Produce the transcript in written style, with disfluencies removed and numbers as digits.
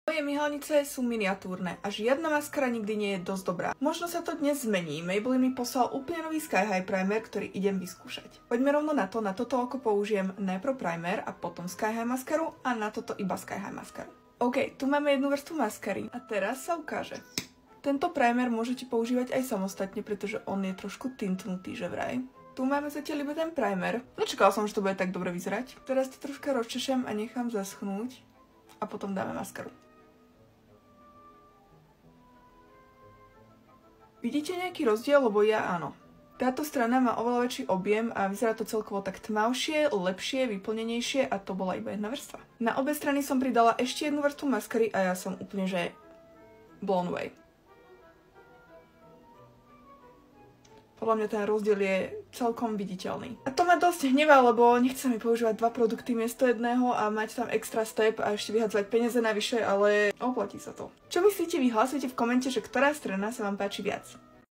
Moje myhalnice sú miniatúrne a žiadna maskara nikdy nie je dosť dobrá. Možno sa to dnes zmení, Maybelline mi poslal úplne nový Sky High primer, ktorý idem vyskúšať. Poďme rovno na to, na toto oko použijem najprv primer a potom Sky High maskaru a na toto iba Sky High maskaru. OK, tu máme jednu vrstvu maskary a teraz sa ukáže. Tento primer môžete používať aj samostatne, pretože on je trošku tintnutý, že vraj. Tu máme zatiaľ iba ten primer. Nečakala som, že to bude tak dobre vyzerať. Teraz to troška rozčešem a nechám zaschnúť a potom dáme maskaru. Vidíte nejaký rozdiel? Lebo ja áno. Táto strana má oveľa väčší objem a vyzerá to celkovo tak tmavšie, lepšie, vyplnenejšie a to bola iba jedna vrstva. Na obe strany som pridala ešte jednu vrstvu maskary a ja som úplne že blown away. Podľa mňa ten rozdiel je celkom viditeľný. A to ma dosť hnevá, lebo nechce mi používať dva produkty miesto jedného a mať tam extra step a ešte vyhadzovať peniaze navyše, ale oplatí sa to. Čo myslíte vy? Hlasujte v komente, že ktorá strana sa vám páči viac.